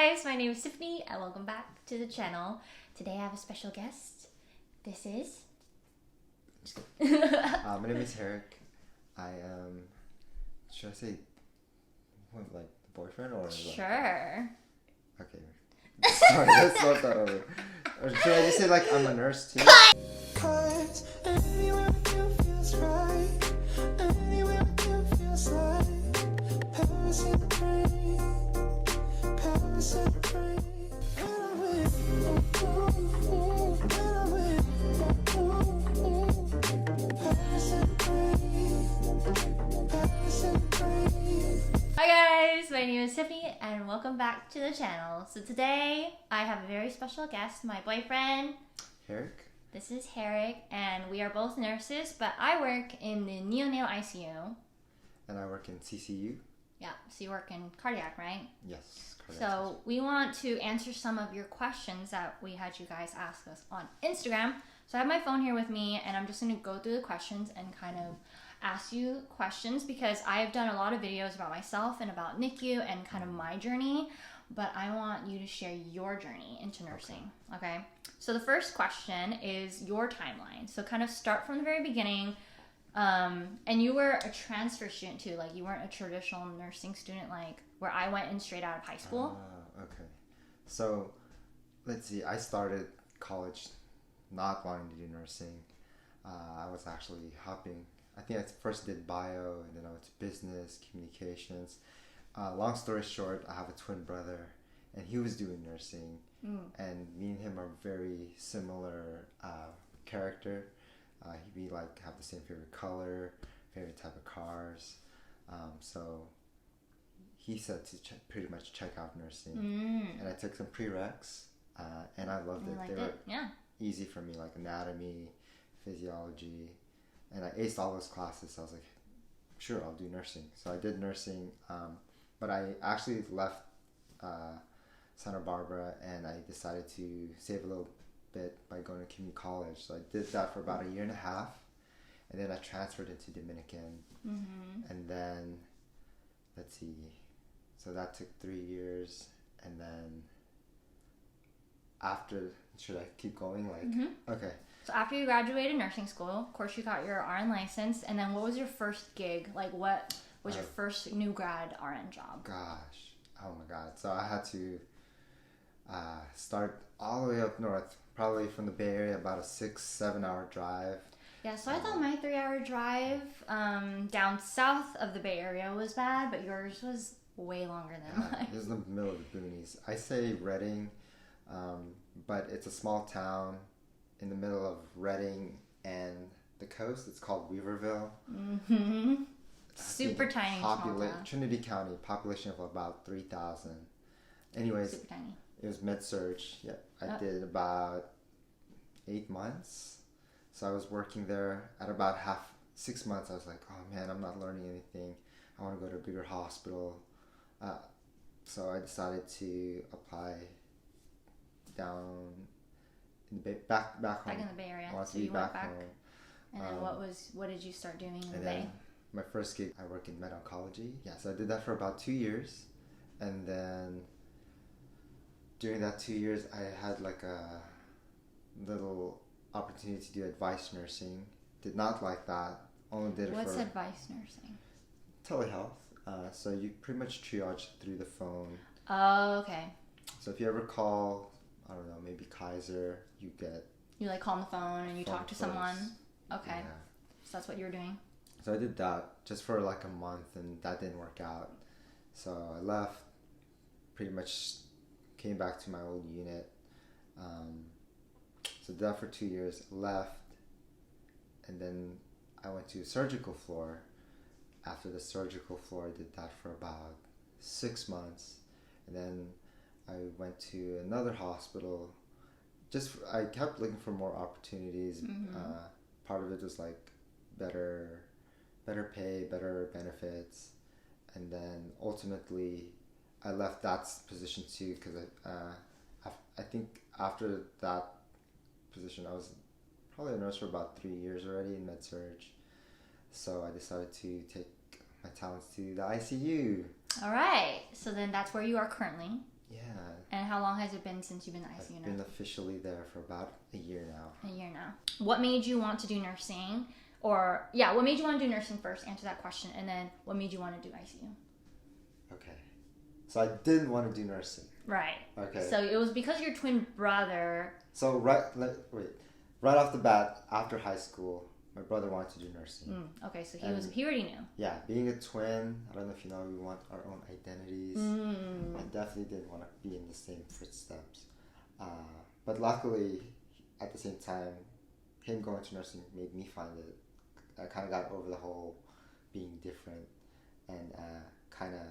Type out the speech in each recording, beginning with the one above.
guys, my name is Tiffany and welcome back to the channel. Today I have a special guest. This is... My name is Herrick. I am, should I say, what, like the boyfriend or? Sure. Like, okay. Sorry, let's start that over. Or should I just say like I'm a nurse too? Cause anywhere you feels right, anywhere you feels like Paris in the rain, Paris in the rain. Hi guys, my name is Tiffany and welcome back to the channel. So today I have a very special guest, my boyfriend. Herrick. This is Herrick and we are both nurses, but I work in the neonatal ICU. And I work in CCU. Yeah, so you work in cardiac, right? Yes, correct. So we want to answer some of your questions that we had you guys ask us on Instagram. So I have my phone here with me and I'm just going to go through the questions and kind of ask you questions because I've done a lot of videos about myself and about NICU and kind of my journey, but I want you to share your journey into nursing, okay? So the first question is your timeline. So kind of start from the very beginning. And you were a transfer student too, like you weren't a traditional nursing student like where I went in straight out of high school. Okay. So, let's see, I started college not wanting to do nursing. I was actually hopping. I think I first did bio and then I went to business, communications. Long story short, I have a twin brother and he was doing nursing and me and him are very similar character. He'd be like have the same favorite color, favorite type of cars. So he said to pretty much check out nursing and I took some prereqs and I loved it. They were easy for me, like anatomy, physiology. And I aced all those classes, so I was like, sure, I'll do nursing. So I did nursing, but I actually left Santa Barbara and I decided to save a little bit by going to community college. So I did that for about a year and a half, and then I transferred into Dominican. And then, let's see, so that took 3 years, and then after, should I keep going? Okay. So after you graduated nursing school, of course you got your RN license, and then what was your first gig? Like what was your first new grad RN job? Gosh, oh my God. So I had to start all the way up north, probably from the Bay Area, about a 6-7 hour drive. Yeah, so I thought my 3-hour drive down south of the Bay Area was bad, but yours was way longer than mine. It was in the middle of the boonies. I say Reading, but it's a small town in the middle of Reading and the coast. It's called Weaverville. Super tiny small town. Trinity County, population of about 3,000. Anyways, super tiny. It was Med Surg. Yeah, I did about 8 months. So I was working there. At about 6 months, I was like, oh man, I'm not learning anything. I want to go to a bigger hospital. So I decided to apply down in the back home. Back in the Bay Area. So you went back home. And then what did you start doing in the Bay? My first gig, I worked in med oncology. Yeah, so I did that for about 2 years. And then during that 2 years, I had like a little opportunity to do advice nursing. Did not like that. Only did it What's for advice nursing? Telehealth. So you pretty much triage through the phone. Oh, okay. So if you ever call, I don't know, maybe Kaiser, you like call on the phone and you talk to someone. Okay. Yeah. So that's what you were doing. So I did that just for like a month and that didn't work out. So I left, pretty much came back to my old unit. So did that for 2 years, left, and then I went to a surgical floor. After the surgical floor, I did that for about 6 months. And then I went to another hospital. I kept looking for more opportunities. Part of it was like better pay, better benefits. And then ultimately I left that position too because I think after that position I was probably a nurse for about 3 years already in Med Surg. So I decided to take my talents to the ICU. All right. So then that's where you are currently. Yeah. And how long has it been since you've been in the ICU I've now? been officially there for about a year now. A year now. What made you want to do nursing? Or, yeah, what made you want to do nursing first? Answer that question. And then what made you want to do ICU? Okay. So I didn't want to do nursing. Right. Okay. So it was because your twin brother. So right off the bat, after high school, my brother wanted to do nursing. Okay, so he already knew. Yeah, being a twin, I don't know if you know, we want our own identities. I definitely didn't want to be in the same footsteps. But luckily, at the same time, him going to nursing made me find it. I kind of got over the whole being different and kind of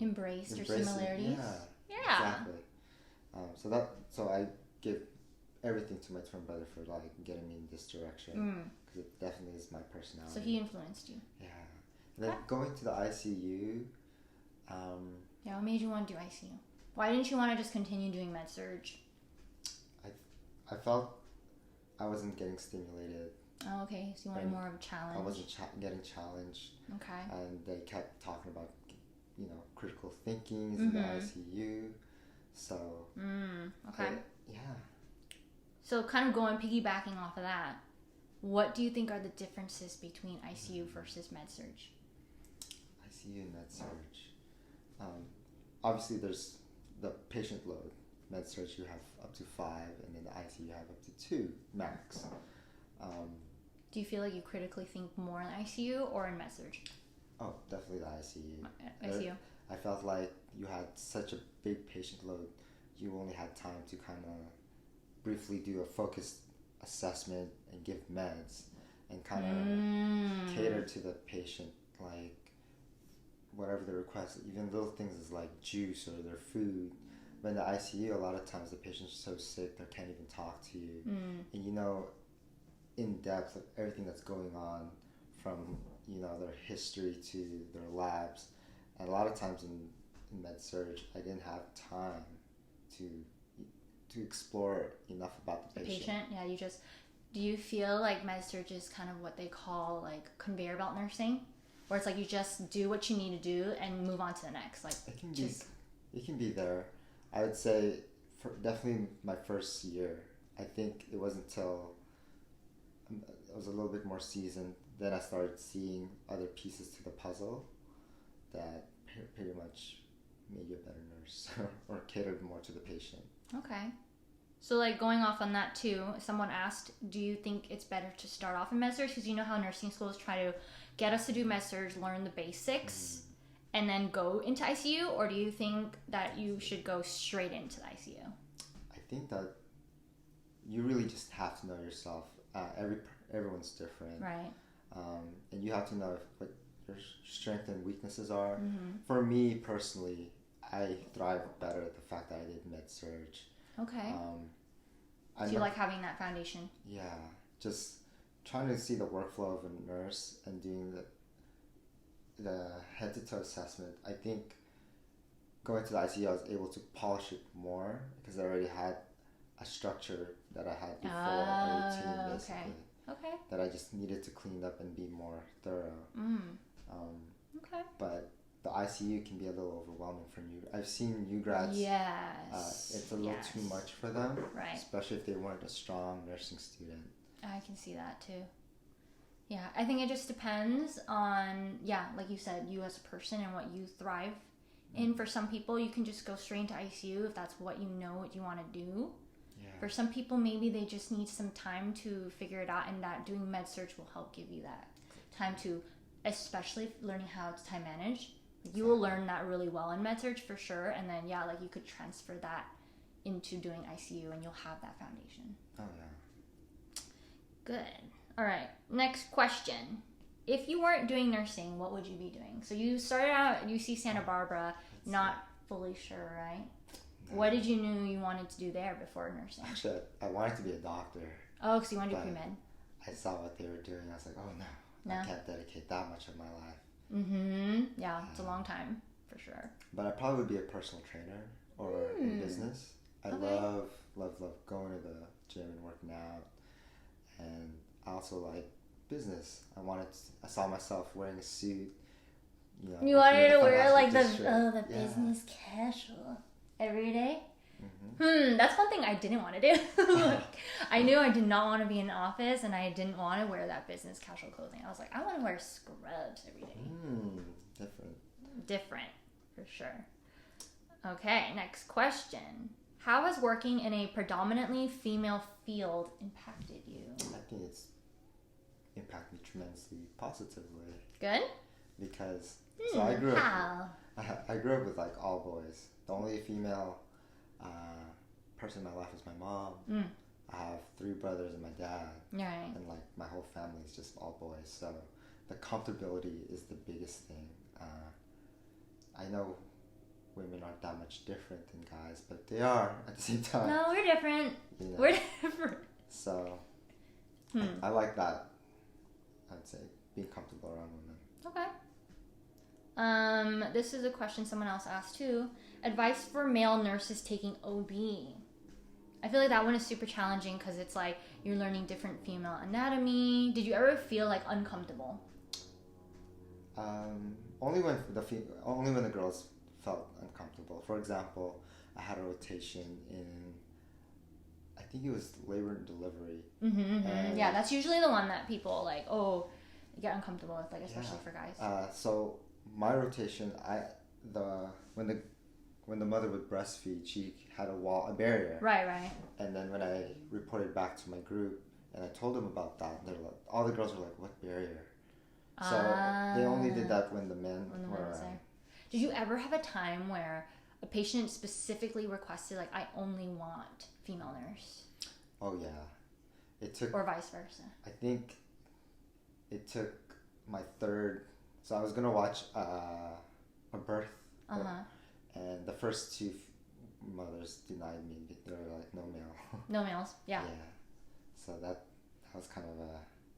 Embraced your similarities. Yeah. Exactly. So I give everything to my twin brother for like getting me in this direction because it definitely is my personality. So he influenced you. Yeah. And then going to the ICU. Yeah, what made you want to do ICU? Why didn't you want to just continue doing Med Surg? I felt I wasn't getting stimulated. Oh, okay. So you wanted more of a challenge. I wasn't getting challenged. Okay. And they kept talking about, critical thinking in the ICU. So. Okay. Yeah. So kind of piggybacking off of that, what do you think are the differences between ICU versus Med Surg? ICU and Med Surg. Obviously, there's the patient load. Med Surg you have up to 5, and in the ICU you have up to 2 max. Do you feel like you critically think more in ICU or in Med Surg? Oh, definitely the ICU. ICU. I felt like you had such a big patient load. You only had time to kind of briefly do a focused assessment and give meds and kind of cater to the patient, like whatever the request, even little things as like juice or their food. But in the ICU, a lot of times the patient's so sick they can't even talk to you, and you know in depth of everything that's going on from their history to their labs. And a lot of times in Med Surg, I didn't have time to explore enough about the patient. Yeah, do you feel like Med Surg is kind of what they call like conveyor belt nursing, where it's like you just do what you need to do and move on to the next? Like it can be there. I would say for definitely my first year. I think it wasn't until I was a little bit more seasoned then I started seeing other pieces to the puzzle that pretty much made you a better nurse or catered more to the patient. Okay. So like going off on that too, someone asked, do you think it's better to start off in Med Surg? Because you know how nursing schools try to get us to do Med Surg, learn the basics, and then go into ICU? Or do you think that you should go straight into the ICU? I think that you really just have to know yourself. Everyone's different. Right. And you have to know what your strengths and weaknesses are. For me personally, I thrive better at the fact that I did Med Surg. Okay. So you like having that foundation? Yeah. Just trying to see the workflow of a nurse and doing the head-to-toe assessment. I think going to the ICU, I was able to polish it more because I already had a structure that I had before, a routine basically. Okay. That I just needed to clean up and be more thorough. Okay. But the ICU can be a little overwhelming for new. I've seen new grads. Yes. It's a little too much for them. Right. Especially if they weren't a strong nursing student. I can see that too. Yeah, I think it just depends on, like you said, you as a person and what you thrive in. For some people, you can just go straight into ICU if that's what you want to do. Yeah. For some people, maybe they just need some time to figure it out, and that doing Med Surg will help give you that time to, especially learning how to time manage. You will learn that really well in Med Surg for sure, and then you could transfer that into doing ICU, and you'll have that foundation. Oh yeah. Good. All right. Next question. If you weren't doing nursing, what would you be doing? So you started out at UC Santa Barbara, not fully sure, right? No. What did you knew you wanted to do there before nursing? Actually, I wanted to be a doctor. Oh, because you wanted to do pre-med. I saw what they were doing. I was like, oh no, I can't dedicate that much of my life. Yeah, it's a long time for sure. But I probably would be a personal trainer or in business. I love going to the gym and working out, and I also like business. I saw myself wearing a suit, you know, You wanted to wear like the district. business casual every day? Mm-hmm. That's one thing I didn't want to do. Like, I knew I did not want to be in an office, and I didn't want to wear that business casual clothing. I was like, I want to wear scrubs every day. Different, for sure. Okay, next question. How has working in a predominantly female field impacted you? I think it's impacted me tremendously positively. Good? Because so I grew up. How? I grew up with like all boys. The only female person in my life is my mom. I have 3 brothers and my dad. Right. And like my whole family is just all boys. So the comfortability is the biggest thing. I know women aren't that much different than guys, but they are at the same time. No, we're different. You know? We're different. So I like that. I'd say being comfortable around women. Okay. This is a question someone else asked too. Advice for male nurses taking OB. I feel like that one is super challenging because it's like you're learning different female anatomy. Did you ever feel like uncomfortable? Only when the girls felt uncomfortable. For example, I had a rotation in, I think it was labor and delivery. Yeah, that's usually the one that people like, get uncomfortable with, like especially for guys. So my rotation, when the mother would breastfeed, she had a barrier. Right. And then when I reported back to my group and I told them about that, they're like, all the girls were like, "What barrier?" So they only did that when the men were around. Did you ever have a time where a patient specifically requested, like, I only want female nurse? Oh yeah, it took. Or vice versa. I think it took my third. So I was gonna watch a birth, and the first 2 mothers denied me. They were like, "No male." No males. Yeah. Yeah. So that was kind of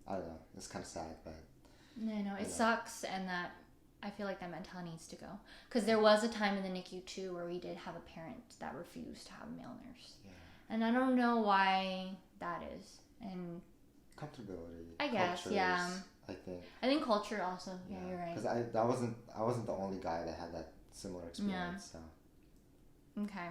I don't know. It's kind of sad, but. No, it sucks, and that I feel like that mentality needs to go. Because there was a time in the NICU too where we did have a parent that refused to have a male nurse, and I don't know why that is. And comfortability. I guess, cultures, yeah. I think culture also. Yeah, you're right. Because I wasn't the only guy that had that similar experience. Yeah. So. Okay.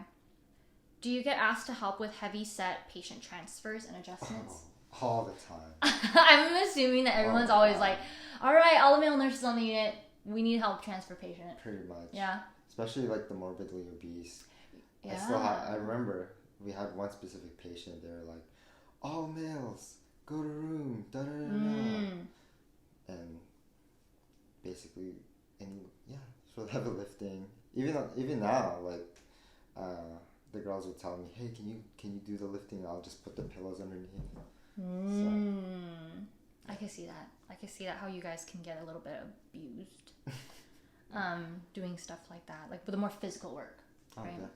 Do you get asked to help with heavy set patient transfers and adjustments? All the time. I'm assuming that everyone's always like, all right, all the male nurses on the unit, we need help transfer patient. Pretty much. Yeah. Especially like the morbidly obese. Yeah. I remember we had one specific patient, they were like, all males, go to room, and basically, for heavy lifting. Even now, like, the girls would tell me, hey, can you do the lifting? I'll just put the pillows underneath. I can see that. How you guys can get a little bit abused doing stuff like that, like with the more physical work. Right? Definitely.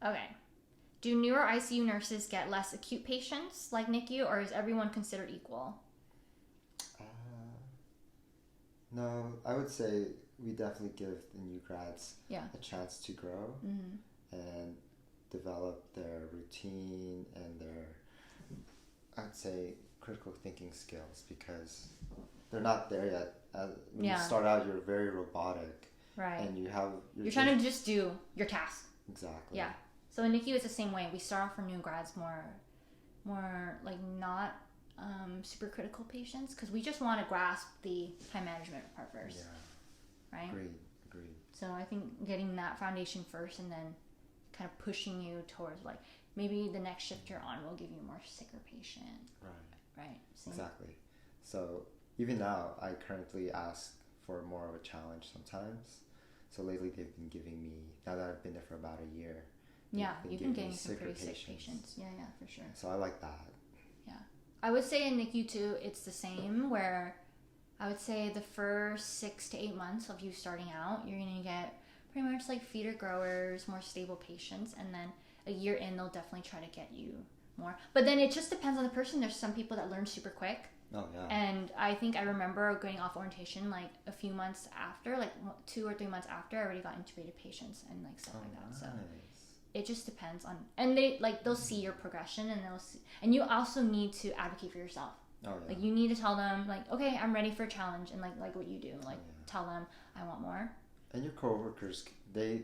Okay. Do newer ICU nurses get less acute patients like NICU, or is everyone considered equal? No, I would say we definitely give the new grads a chance to grow and develop their routine and their, I'd say, critical thinking skills, because they're not there yet. When you start out, you're very robotic. Right. And you're trying to just do your task. Exactly. Yeah. So in NICU, it's the same way. We start off for new grads more like not super critical patients, because we just want to grasp the time management part first. Yeah. Right? Agreed. So I think getting that foundation first and then kind of pushing you towards like maybe the next shift you're on will give you a more sicker patient. Right. Same. Exactly. So even now, I currently ask for more of a challenge sometimes. So lately they've been giving me, now that I've been there for about a year, you've been getting some pretty sick patients. Yeah, for sure. So I like that. Yeah. I would say in NICU too, it's the same, where I would say the first 6 to 8 months of you starting out, you're going to get pretty much like feeder growers, more stable patients, and then a year in, they'll definitely try to get you more. But then it just depends on the person. There's some people that learn super quick. Oh, yeah. And I think I remember going off orientation like a few months after, like 2 or 3 months after, I already got intubated patients and like stuff like that. Nice. So it just depends on, and they'll see your progression, and and you also need to advocate for yourself. Oh, yeah. Like you need to tell them like, okay, I'm ready for a challenge, and like what you do, like tell them I want more. And your coworkers, they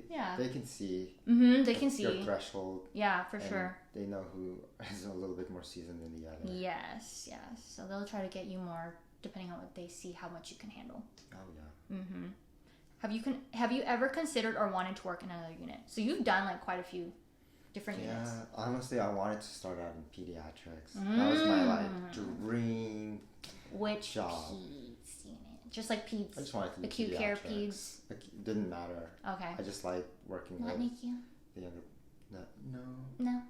can see. They can see your threshold. Yeah, for sure. They know who is a little bit more seasoned than the other. Yes. So they'll try to get you more depending on what they see, how much you can handle. Oh yeah. Have you ever considered or wanted to work in another unit? So you've done like quite a few different units. Yeah, honestly, I wanted to start out in pediatrics. That was my like dream. Which job. peds unit? Just like peds. I just wanted to do acute care peds. Didn't matter. Okay. I just like working Not with NICU? the younger. No.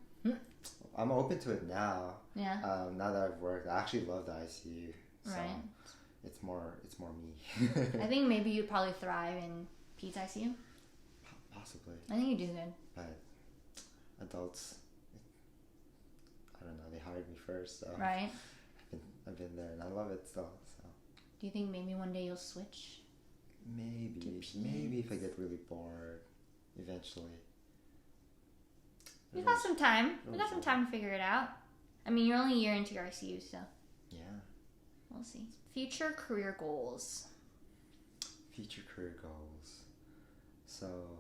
I'm open to it now. Yeah. Now that I've worked, I actually love the ICU. So Right. It's more me. I think maybe you'd probably thrive in peds ICU. Possibly. I think you do good. But adults, I don't know. They hired me first, so Right. I've been there and I love it still. So Do you think maybe one day you'll switch? maybe if I get really bored, eventually. We got some time. We got some time to figure it out. I mean, you're only a year into your ICU, so Yeah. we'll see. Future career goals. Future career goals. So,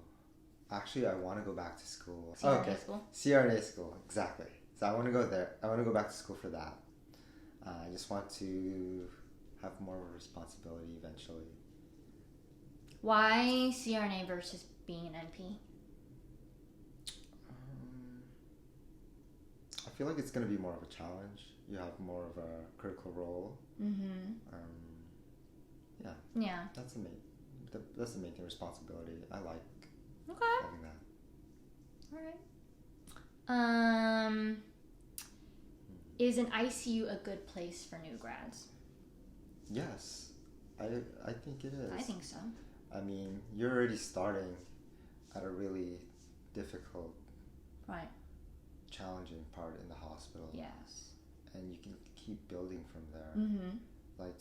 actually, I want to go back to school. CRNA school? CRNA school, exactly. So I want to go there. I want to go back to school for that. I just want to have more of a responsibility eventually. Why CRNA versus being an NP? I feel like it's going to be more of a challenge. You have more of a critical role. Yeah. That's the main thing. Responsibility. I like having that. All right. Is an ICU a good place for new grads? Yes, I think it is. I think so. I mean, you're already starting at a really difficult, Right. challenging part in the hospital. Yes. And you can keep building from there. Like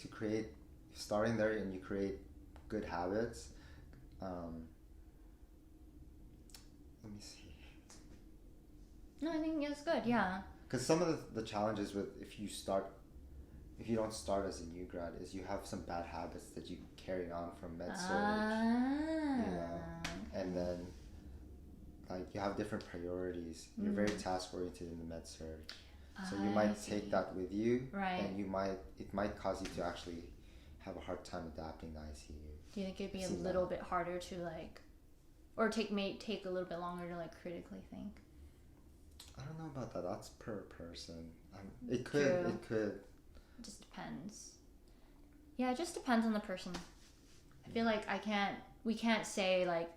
starting there and you create good habits. Let me see. No, I think it's good. Yeah. Because some of the challenges with if you don't start as a new grad is you have some bad habits that you carry on from Med Surg, and then like you have different priorities. You're very task oriented in the Med Surg, so you might take that with you, right? And it might cause you to actually have a hard time adapting to ICU. Do you think it'd be a little bit harder to like, or may take a little bit longer to like critically think? I don't know about that. That's per person. It could. It just depends. Yeah, it just depends on the person. I feel like we can't say like,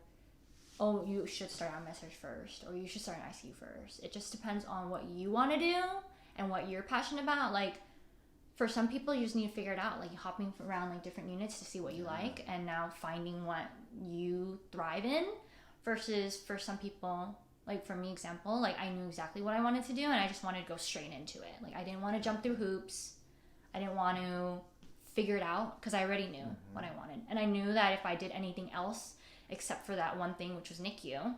oh, you should start out Med Surg first, or you should start in ICU first. It just depends on what you want to do and what you're passionate about. Like, for some people, you just need to figure it out, like hopping around like different units to see what you like, and now finding what you thrive in. Versus for some people, like for me, example, like I knew exactly what I wanted to do, and I just wanted to go straight into it. Like I didn't want to jump through hoops. I didn't want to figure it out because I already knew what I wanted, and I knew that if I did anything else except for that one thing, which was NICU,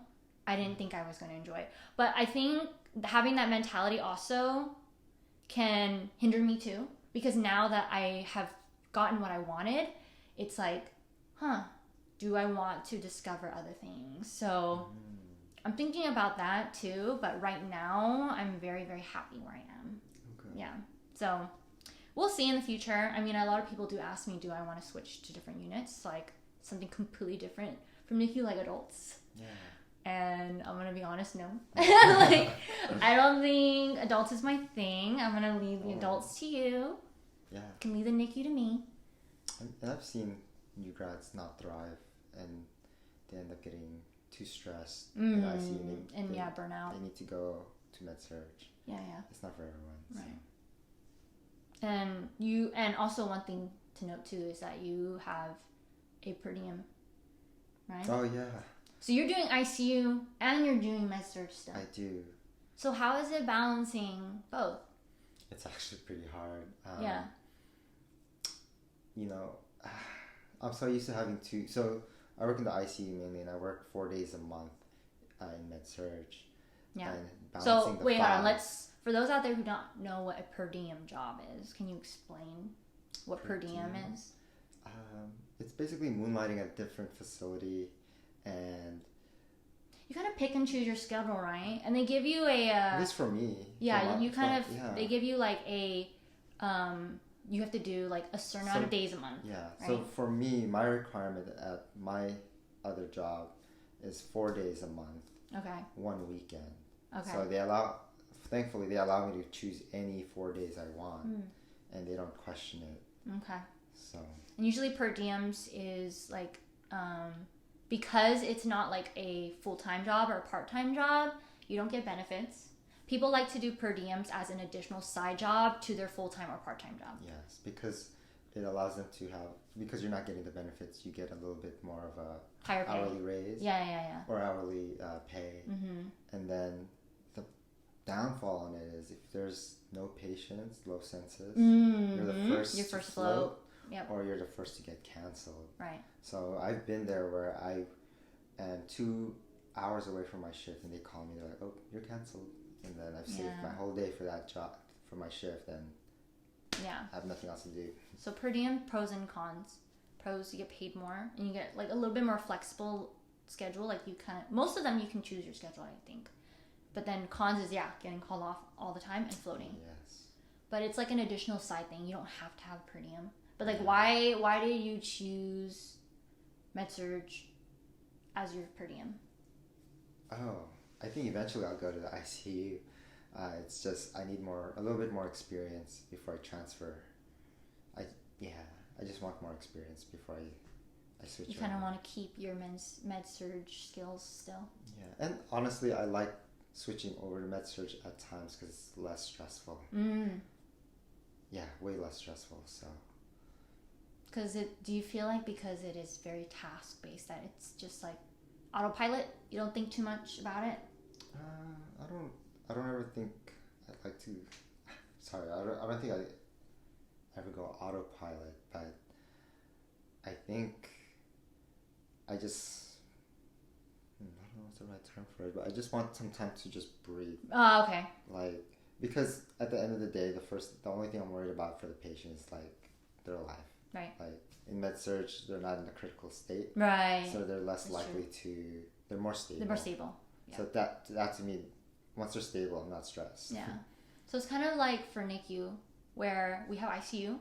I didn't think I was going to enjoy it. But I think having that mentality also can hinder me too, because now that I have gotten what I wanted, it's like, do I want to discover other things? So I'm thinking about that too, but right now I'm very, very happy where I am. Okay. Yeah. So we'll see in the future. I mean, a lot of people do ask me, do I want to switch to different units? Like something completely different from NICU, like adults. Yeah. And I'm going to be honest, no. Like, I don't think adults is my thing. I'm going to leave the adults to you. Yeah. You can leave the NICU to me. And I've seen new grads not thrive, and they end up getting too stressed in ICU. And burnout. They need to go to Med Surg. Yeah. It's not for everyone. Right. And also one thing to note too is that you have a per diem, right? Oh yeah. So you're doing ICU and you're doing Med Surg stuff. I do. So how is it balancing both? It's actually pretty hard. Yeah. You know, I'm so used to having two. So I work in the ICU mainly, and I work 4 days a month in Med Surg. Yeah. And so wait, hold on. For those out there who don't know what a per diem job is, can you explain what per diem is? it's basically moonlighting at a different facility, and you kind of pick and choose your schedule, right? And they give you at least for me. Yeah, you kind of they give you like a you have to do like a certain amount of days a month. Yeah. Right? So for me, my requirement at my other job is 4 days a month. Okay. 1 weekend. Okay. So thankfully they allow me to choose any 4 days I want, and they don't question it. Okay. So. And usually per diems is like because it's not like a full-time job or a part-time job, you don't get benefits. People like to do per diems as an additional side job to their full-time or part-time job. Yes, because it allows them to have, because you're not getting the benefits, you get a little bit more of a higher pay. Hourly raise. Yeah. Or hourly pay. Mm-hmm. And then the downfall on it is if there's no patients, low census, you're the first your first to float. Yep. Or you're the first to get canceled. Right. So I've been there where I am 2 hours away from my shift and they call me, they're like, oh, you're canceled. And then I've saved my whole day for that job, for my shift, and I have nothing else to do. So per diem, pros and cons. Pros, you get paid more and you get like a little bit more flexible schedule. Like you most of them you can choose your schedule, I think. But then cons is getting called off all the time and floating. Yes. But it's like an additional side thing. You don't have to have per diem. But like why did you choose Med Surg as your per diem? Oh, I think eventually I'll go to the ICU. It's just I need a little bit more experience before I transfer. I just want more experience before I switch. You kind of want to keep your Med Surg skills still. Yeah, and honestly, I like switching over to Med Surg at times because it's less stressful. Yeah, way less stressful. So. Do you feel like because it is very task based that it's just like autopilot? You don't think too much about it? I don't ever think I'd like to. Sorry, I don't think I ever go autopilot, but I think I just I don't know what's the right term for it, but I just want some time to just breathe. Oh, okay. Like because at the end of the day, the only thing I'm worried about for the patient is like their life. Right. Like in Med Surg, they're not in a critical state. Right. So they're less That's likely true. they're more stable. They're more stable. Yeah. So that to me, once they're stable, I'm not stressed. Yeah. So it's kind of like for NICU, where we have ICU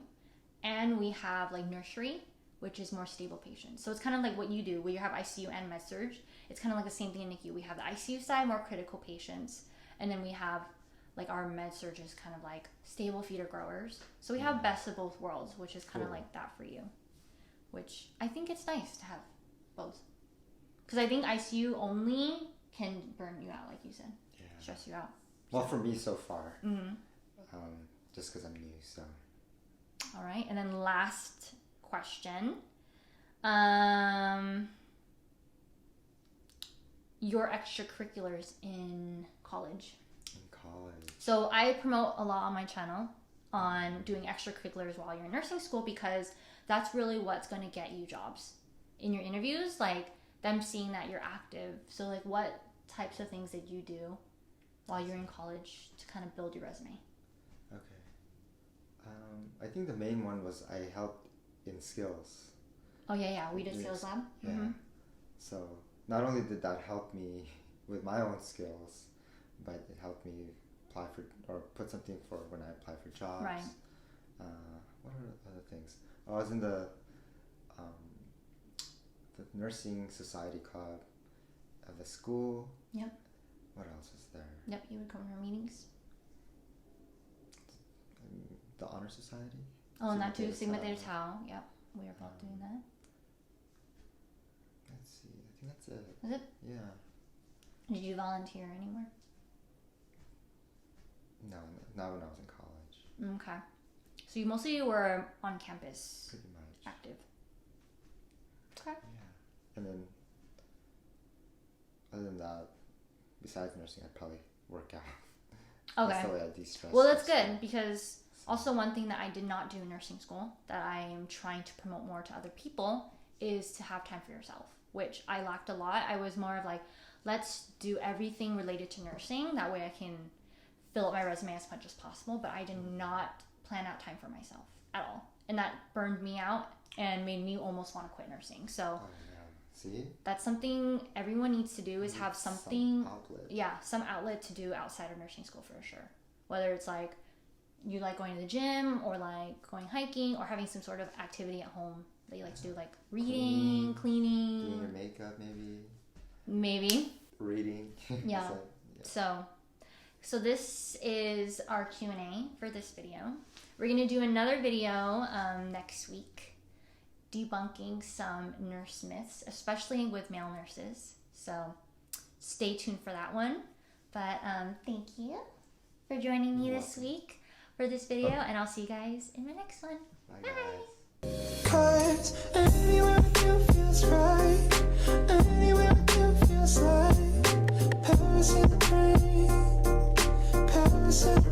and we have like nursery, which is more stable patients. So it's kind of like what you do, where you have ICU and Med Surg. It's kind of like the same thing in NICU. We have the ICU side, more critical patients, and then we have like our Med Surg is kind of like stable feeder growers. So we have best of both worlds, which is kind of like that for you, which I think it's nice to have both. Because I think ICU only can burn you out, like you said, stress you out. Well, for me so far, just because I'm new, so. All right, and then last question. Your extracurriculars in college. So I promote a lot on my channel on doing extracurriculars while you're in nursing school because that's really what's going to get you jobs in your interviews, like them seeing that you're active. So like what types of things did you do while you're in college to kind of build your resume? Okay. I think the main one was I helped in skills. Oh yeah, we did skills lab. Yeah. Mm-hmm. So not only did that help me with my own skills, but it helped me apply for or put something for when I apply for jobs. Right. What are other things? I was in the nursing society club of the school. Yep. What else was there? Yep, you would come to our meetings. The honor society. Oh, and that too, Sigma Theta Tau. Yep, we were both doing that. Let's see. I think that's it. Was it? Yeah. Did you volunteer anywhere? No, not when I was in college. Okay. So you mostly were on campus. Pretty much. Active. Okay. Yeah. And then, other than that, besides nursing, I'd probably work out. Okay. That's the way I de-stress. Well, that's good because also one thing that I did not do in nursing school that I am trying to promote more to other people is to have time for yourself, which I lacked a lot. I was more of like, let's do everything related to nursing. That way I can fill up my resume as much as possible, but I did not plan out time for myself at all. and that burned me out and made me almost want to quit nursing. So Oh, yeah. See? that's something everyone needs to do, is have something, Some outlet. yeah, some outlet to do outside of nursing school for sure. Whether it's like you like going to the gym, or like going hiking, or having some sort of activity at home that you like to do, like reading, Doing cleaning, your makeup, maybe. reading. Yeah. It's like, So this is our Q&A for this video. We're gonna do another video next week, debunking some nurse myths, especially with male nurses. So stay tuned for that one. But thank you for joining me this week for this video, and I'll see you guys in the next one. Bye, guys. 'Cause anywhere with you feels right. Anywhere with you feels like Paris in the rain. Paris in the